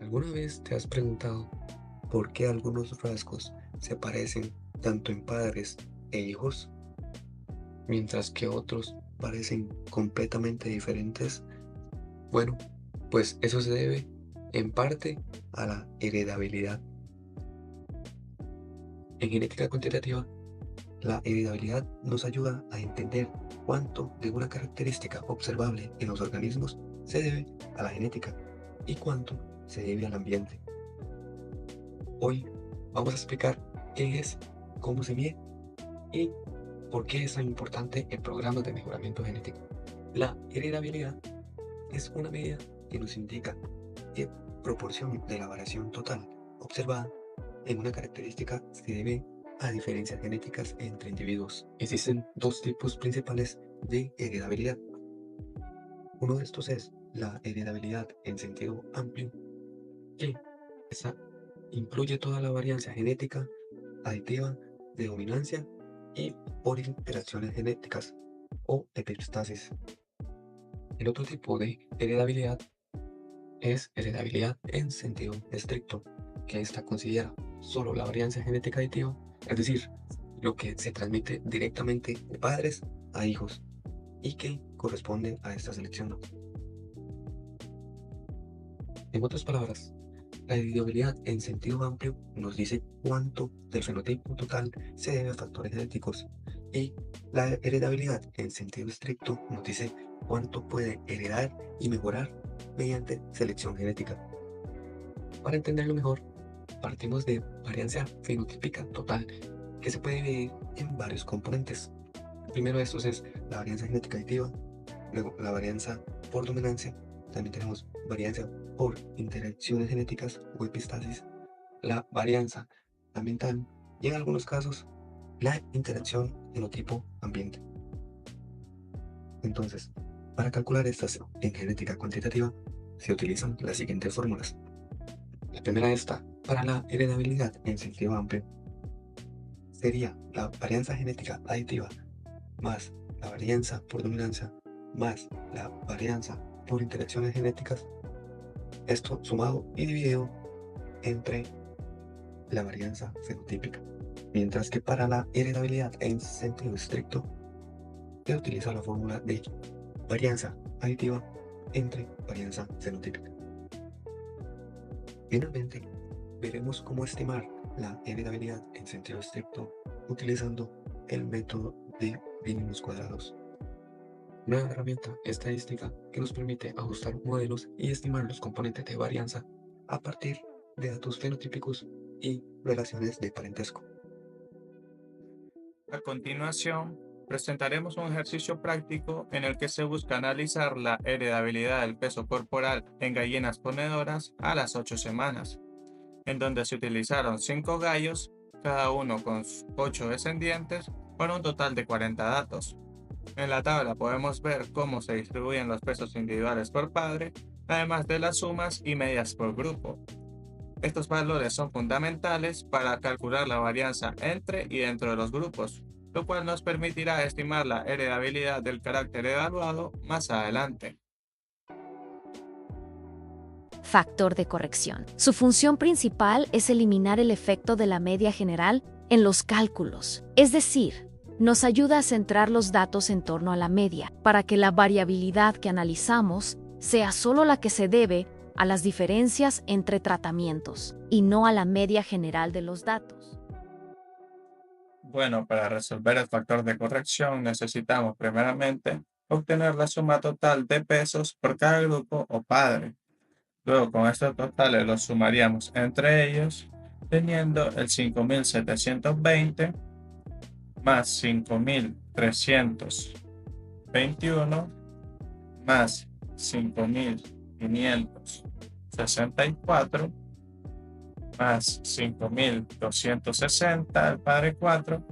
¿Alguna vez te has preguntado por qué algunos rasgos se parecen tanto en padres e hijos, mientras que otros parecen completamente diferentes? Bueno, pues eso se debe en parte a la heredabilidad. En genética cuantitativa, la heredabilidad nos ayuda a entender cuánto de una característica observable en los organismos se debe a la genética y cuánto se debe al ambiente. Hoy vamos a explicar qué es, cómo se mide y por qué es tan importante en programas de mejoramiento genético. La heredabilidad es una medida que nos indica qué proporción de la variación total observada en una característica se debe a diferencias genéticas entre individuos. Existen dos tipos principales de heredabilidad. Uno de estos es la heredabilidad en sentido amplio, que esa incluye toda la varianza genética aditiva de dominancia y por interacciones genéticas o epistasis. El otro tipo de heredabilidad es heredabilidad en sentido estricto, que esta considera solo la varianza genética aditiva, es decir, lo que se transmite directamente de padres a hijos y que corresponde a esta selección. En otras palabras, la heredabilidad en sentido amplio nos dice cuánto del fenotipo total se debe a factores genéticos y la heredabilidad en sentido estricto nos dice cuánto puede heredar y mejorar mediante selección genética. Para entenderlo mejor, partimos de varianza fenotípica total, que se puede dividir en varios componentes. El primero de estos es la varianza genética aditiva, luego la varianza por dominancia, también tenemos varianza por interacciones genéticas o epistasis, la varianza ambiental y en algunos casos la interacción fenotipo-ambiente. Entonces, para calcular estas en genética cuantitativa se utilizan las siguientes fórmulas. La primera esta, para la heredabilidad en sentido amplio, sería la varianza genética aditiva más la varianza por dominancia más la varianza por interacciones genéticas, esto sumado y dividido entre la varianza fenotípica. Mientras que para la heredabilidad en sentido estricto, se utiliza la fórmula de varianza aditiva entre varianza fenotípica. Finalmente, veremos cómo estimar la heredabilidad en sentido estricto utilizando el método de binomios cuadrados, una herramienta estadística que nos permite ajustar modelos y estimar los componentes de varianza a partir de datos fenotípicos y relaciones de parentesco. A continuación, presentaremos un ejercicio práctico en el que se busca analizar la heredabilidad del peso corporal en gallinas ponedoras a las 8 semanas, en donde se utilizaron 5 gallos, cada uno con 8 descendientes, para un total de 40 datos. En la tabla podemos ver cómo se distribuyen los pesos individuales por padre, además de las sumas y medias por grupo. Estos valores son fundamentales para calcular la varianza entre y dentro de los grupos, lo cual nos permitirá estimar la heredabilidad del carácter evaluado más adelante. Factor de corrección. Su función principal es eliminar el efecto de la media general en los cálculos, es decir, nos ayuda a centrar los datos en torno a la media, para que la variabilidad que analizamos sea solo la que se debe a las diferencias entre tratamientos y no a la media general de los datos. Bueno, para resolver el factor de corrección necesitamos primeramente obtener la suma total de pesos por cada grupo o padre. Luego con estos totales los sumaríamos entre ellos, teniendo el 5.720 más 5.321 más 5.564 más 5.260 al padre 4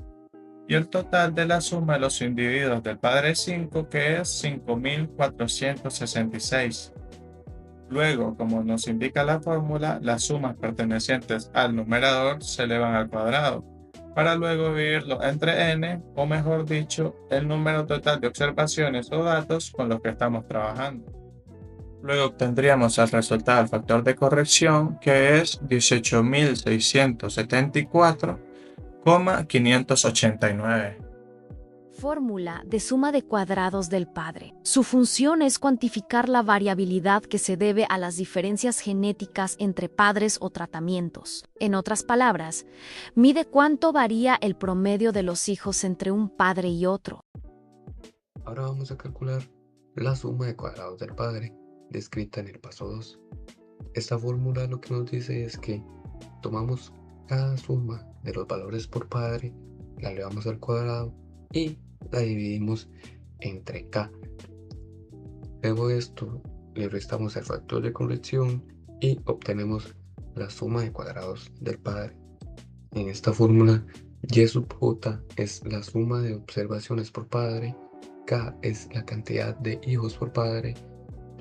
y el total de la suma de los individuos del padre 5, que es 5.466. Luego, como nos indica la fórmula, las sumas pertenecientes al numerador se elevan al cuadrado, para luego dividirlo entre n, o mejor dicho, el número total de observaciones o datos con los que estamos trabajando. Luego obtendríamos el resultado del factor de corrección, que es 18.674,589. Fórmula de suma de cuadrados del padre. Su función es cuantificar la variabilidad que se debe a las diferencias genéticas entre padres o tratamientos. En otras palabras, mide cuánto varía el promedio de los hijos entre un padre y otro. Ahora vamos a calcular la suma de cuadrados del padre, descrita en el paso 2. Esta fórmula lo que nos dice es que tomamos cada suma de los valores por padre, la elevamos al cuadrado y la dividimos entre k. Luego de esto le restamos el factor de corrección y obtenemos la suma de cuadrados del padre. En esta fórmula, y sub j es la suma de observaciones por padre, k es la cantidad de hijos por padre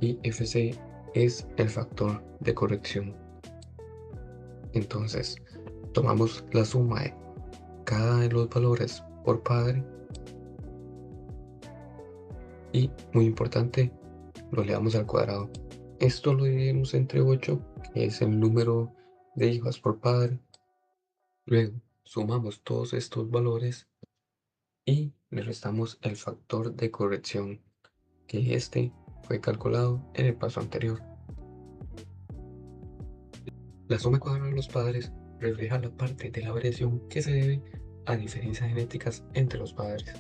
y fc es el factor de corrección. Entonces, tomamos la suma de cada de los valores por padre y, muy importante, lo elevamos al cuadrado. Esto lo dividimos entre 8, que es el número de hijos por padre. Luego sumamos todos estos valores y le restamos el factor de corrección, que este fue calculado en el paso anterior. La suma de cuadrados de los padres refleja la parte de la variación que se debe a diferencias genéticas entre los padres.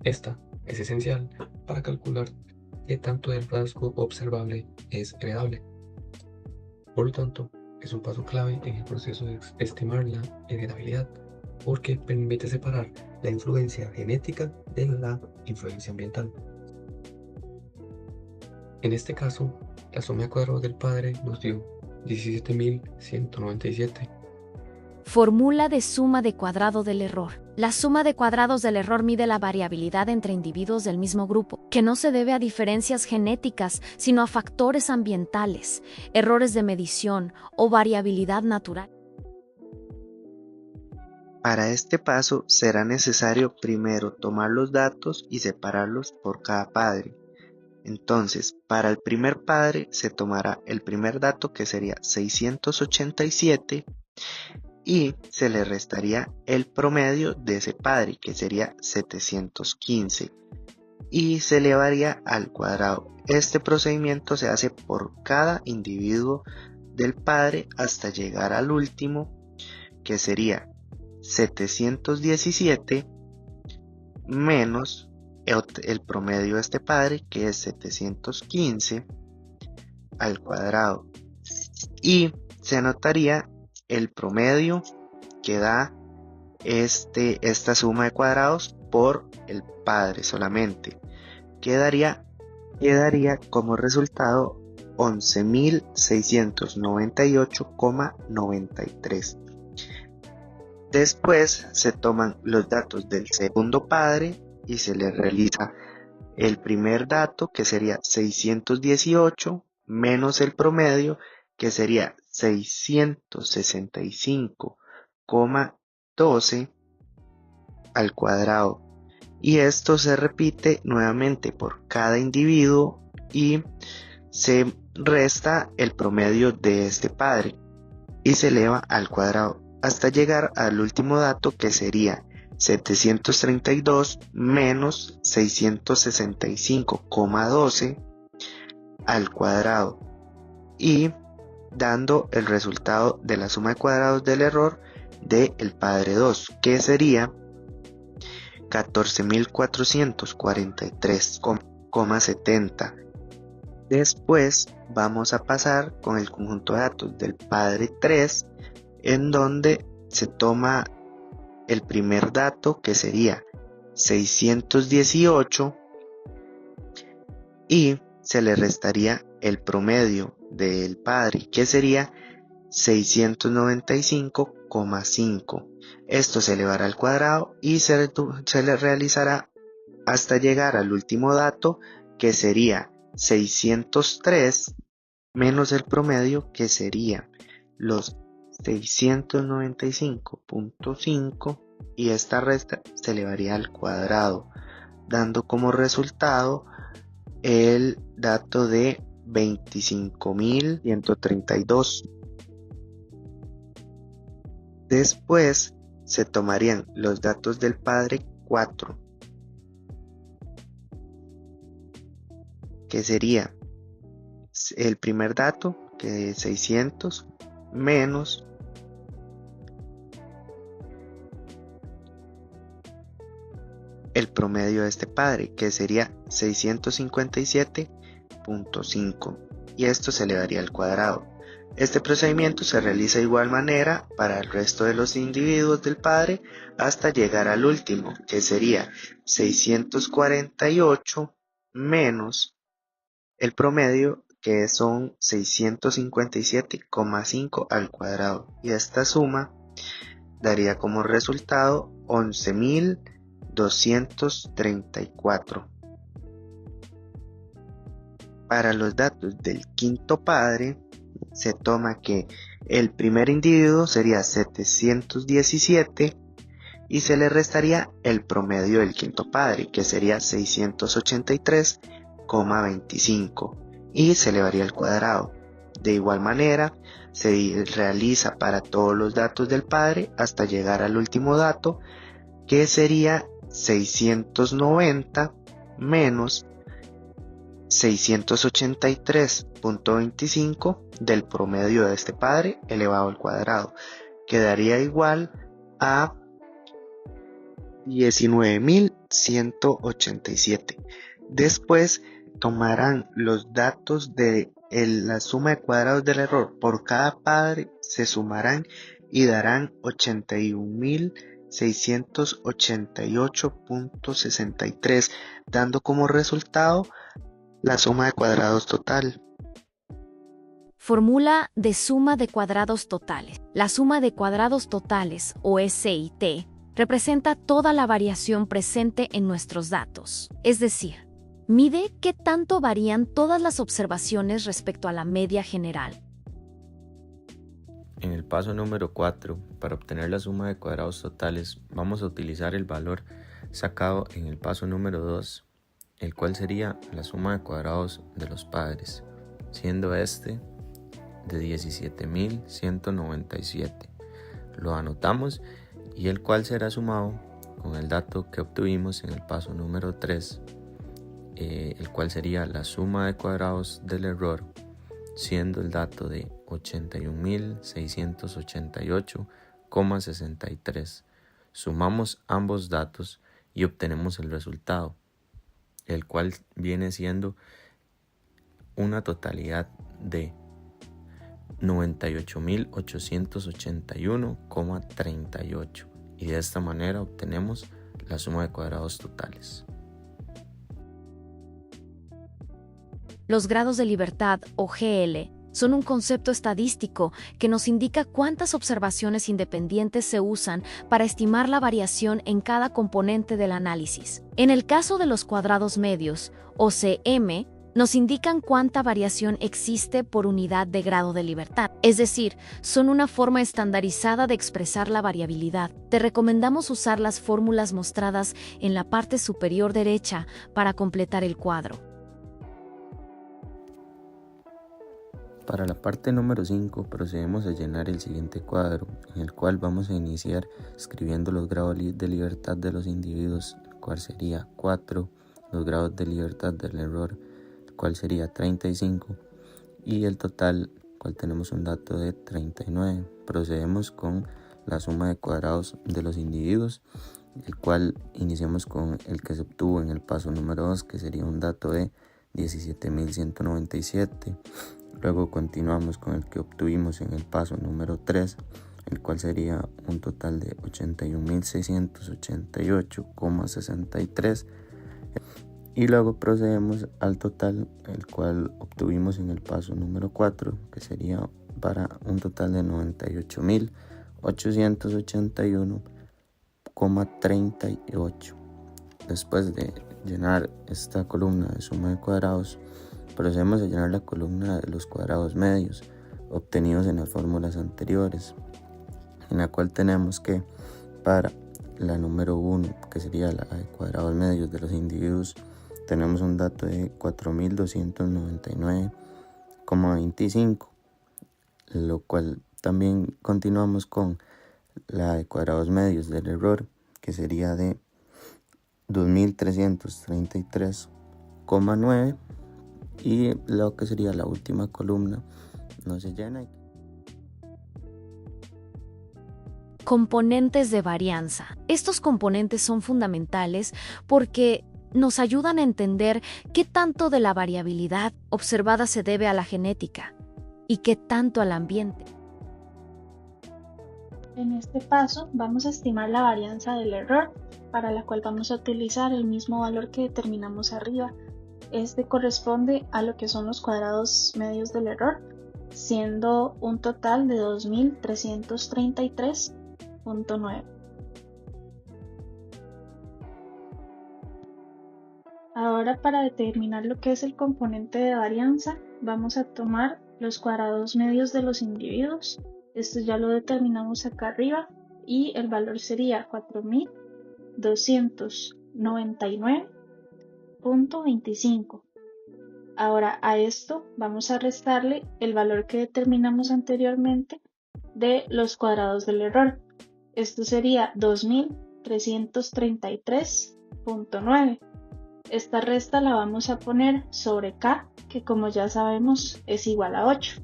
Esta es esencial para calcular qué tanto del rasgo observable es heredable. Por lo tanto, es un paso clave en el proceso de estimar la heredabilidad, porque permite separar la influencia genética de la influencia ambiental. En este caso, la suma de cuadrados del padre nos dio 17.197. Fórmula de suma de cuadrado del error. La suma de cuadrados del error mide la variabilidad entre individuos del mismo grupo, que no se debe a diferencias genéticas, sino a factores ambientales, errores de medición o variabilidad natural. Para este paso será necesario primero tomar los datos y separarlos por cada padre. Entonces, para el primer padre se tomará el primer dato, que sería 687, y se le restaría el promedio de ese padre, que sería 715, y se elevaría al cuadrado. Este procedimiento se hace por cada individuo del padre hasta llegar al último, que sería 717 menos el promedio de este padre, que es 715 al cuadrado, y se anotaría el promedio que da esta suma de cuadrados por el padre solamente. Quedaría como resultado 11.698,93. Después se toman los datos del segundo padre y se le realiza el primer dato, que sería 618 menos el promedio, que sería 665,12 al cuadrado, y esto se repite nuevamente por cada individuo y se resta el promedio de este padre y se eleva al cuadrado hasta llegar al último dato, que sería 732 menos 665,12 al cuadrado, y dando el resultado de la suma de cuadrados del error del padre 2, que sería 14.443,70. Después vamos a pasar con el conjunto de datos del padre 3, en donde se toma el primer dato, que sería 618, y se le restaría el promedio del padre, que sería 695,5. Esto se elevará al cuadrado y se le realizará hasta llegar al último dato, que sería 603 menos el promedio, que sería los 695,5, y esta resta se elevaría al cuadrado, dando como resultado el dato de 25.132. Después se tomarían los datos del padre 4, que sería el primer dato, que es 600, menos el promedio de este padre, que sería 657.5, y esto se le daría al cuadrado. Este procedimiento se realiza de igual manera para el resto de los individuos del padre hasta llegar al último, que sería 648 menos el promedio, que son 657,5 al cuadrado, y esta suma daría como resultado 11.234. Para los datos del quinto padre, se toma que el primer individuo sería 717 y se le restaría el promedio del quinto padre, que sería 683,25, y se le varía el cuadrado. De igual manera, se realiza para todos los datos del padre hasta llegar al último dato, que sería 690 menos 683.25 del promedio de este padre elevado al cuadrado, que daría igual a 19.187. Después tomarán los datos de la suma de cuadrados del error por cada padre, se sumarán y darán 81.688.63, dando como resultado la suma de cuadrados total. Fórmula de suma de cuadrados totales. La suma de cuadrados totales, o SIT, representa toda la variación presente en nuestros datos. Es decir, mide qué tanto varían todas las observaciones respecto a la media general. En el paso número 4, para obtener la suma de cuadrados totales, vamos a utilizar el valor sacado en el paso número 2, el cual sería la suma de cuadrados de los padres, siendo este de 17.197. Lo anotamos y el cual será sumado con el dato que obtuvimos en el paso número 3, el cual sería la suma de cuadrados del error, siendo el dato de 81.688,63. Sumamos ambos datos y obtenemos el resultado, el cual viene siendo una totalidad de 98.881,38, y de esta manera obtenemos la suma de cuadrados totales. Los grados de libertad, o GL, son un concepto estadístico que nos indica cuántas observaciones independientes se usan para estimar la variación en cada componente del análisis. En el caso de los cuadrados medios, o CM, nos indican cuánta variación existe por unidad de grado de libertad. Es decir, son una forma estandarizada de expresar la variabilidad. Te recomendamos usar las fórmulas mostradas en la parte superior derecha para completar el cuadro. Para la parte número 5 procedemos a llenar el siguiente cuadro, en el cual vamos a iniciar escribiendo los grados de libertad de los individuos, el cual sería 4, los grados de libertad del error, el cual sería 35, y el total, el cual tenemos un dato de 39. Procedemos con la suma de cuadrados de los individuos, el cual iniciamos con el que se obtuvo en el paso número 2, que sería un dato de 17.197. Luego continuamos con el que obtuvimos en el paso número 3, el cual sería un total de 81.688,63. Y luego procedemos al total, el cual obtuvimos en el paso número 4, que sería para un total de 98.881,38. Después de llenar esta columna de suma de cuadrados, procedemos a llenar la columna de los cuadrados medios obtenidos en las fórmulas anteriores, en la cual tenemos que para la número 1, que sería la de cuadrados medios de los individuos, tenemos un dato de 4.299,25, lo cual también continuamos con la de cuadrados medios del error, que sería de 2.333,9, y lo que sería la última columna no se llena. Componentes de varianza. Estos componentes son fundamentales porque nos ayudan a entender qué tanto de la variabilidad observada se debe a la genética y qué tanto al ambiente. En este paso vamos a estimar la varianza del error, para la cual vamos a utilizar el mismo valor que determinamos arriba. Este corresponde a lo que son los cuadrados medios del error, siendo un total de 2333,9. Ahora, para determinar lo que es el componente de varianza, vamos a tomar los cuadrados medios de los individuos. Esto ya lo determinamos acá arriba y el valor sería 4299,25. Ahora a esto vamos a restarle el valor que determinamos anteriormente de los cuadrados del error. Esto sería 2333,9. Esta resta la vamos a poner sobre K, que como ya sabemos es igual a 8.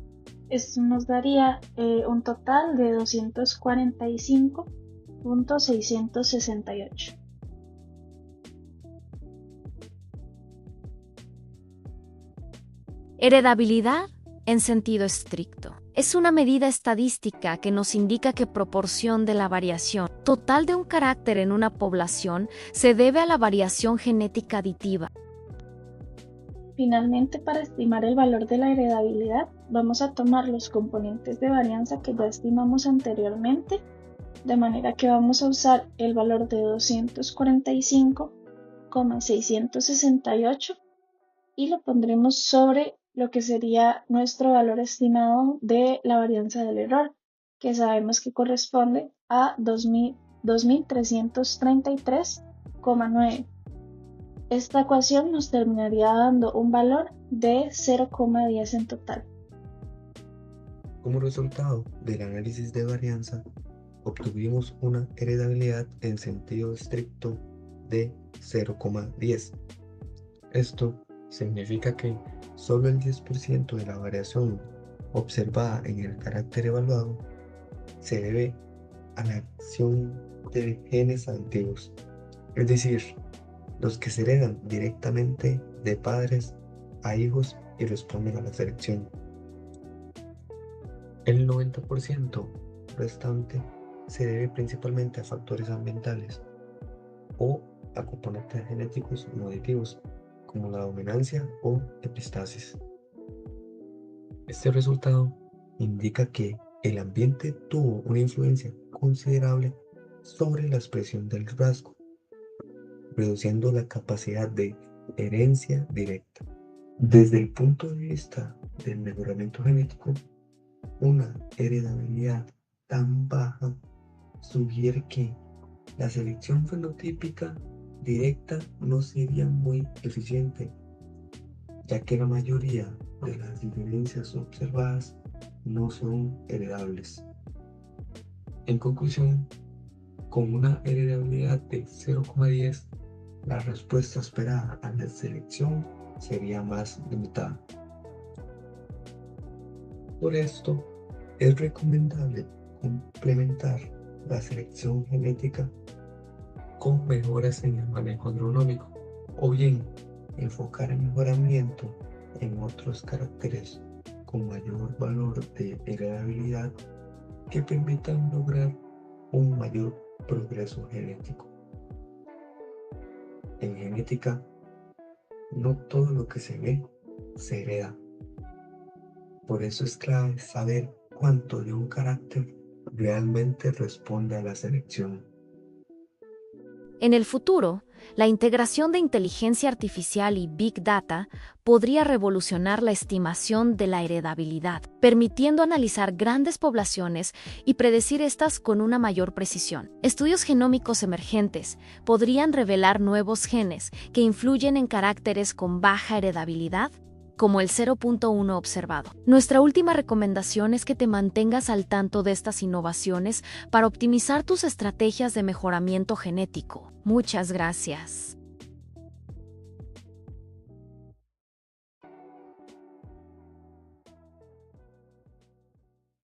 Esto nos daría un total de 245,668. Heredabilidad en sentido estricto. Es una medida estadística que nos indica qué proporción de la variación total de un carácter en una población se debe a la variación genética aditiva. Finalmente, para estimar el valor de la heredabilidad, vamos a tomar los componentes de varianza que ya estimamos anteriormente, de manera que vamos a usar el valor de 245,668 y lo pondremos sobre lo que sería nuestro valor estimado de la varianza del error, que sabemos que corresponde a 2333,9. Esta ecuación nos terminaría dando un valor de 0,10 en total. Como resultado del análisis de varianza, obtuvimos una heredabilidad en sentido estricto de 0,10. Esto significa que solo el 10% de la variación observada en el carácter evaluado se debe a la acción de genes aditivos, es decir, los que se heredan directamente de padres a hijos y responden a la selección. El 90% restante se debe principalmente a factores ambientales o a componentes genéticos no aditivos, como la dominancia o epistasis. Este resultado indica que el ambiente tuvo una influencia considerable sobre la expresión del rasgo, reduciendo la capacidad de herencia directa. Desde el punto de vista del mejoramiento genético, una heredabilidad tan baja sugiere que la selección fenotípica directa no sería muy eficiente, ya que la mayoría de las diferencias observadas no son heredables. En conclusión, con una heredabilidad de 0,10, la respuesta esperada a la selección sería más limitada. Por esto, es recomendable complementar la selección genética con mejoras en el manejo agronómico, o bien enfocar el mejoramiento en otros caracteres con mayor valor de heredabilidad que permitan lograr un mayor progreso genético. En genética, no todo lo que se ve se hereda. Por eso es clave saber cuánto de un carácter realmente responde a la selección. En el futuro, la integración de inteligencia artificial y Big Data podría revolucionar la estimación de la heredabilidad, permitiendo analizar grandes poblaciones y predecir estas con una mayor precisión. Estudios genómicos emergentes podrían revelar nuevos genes que influyen en caracteres con baja heredabilidad, como el 0.1 observado. Nuestra última recomendación es que te mantengas al tanto de estas innovaciones para optimizar tus estrategias de mejoramiento genético. Muchas gracias.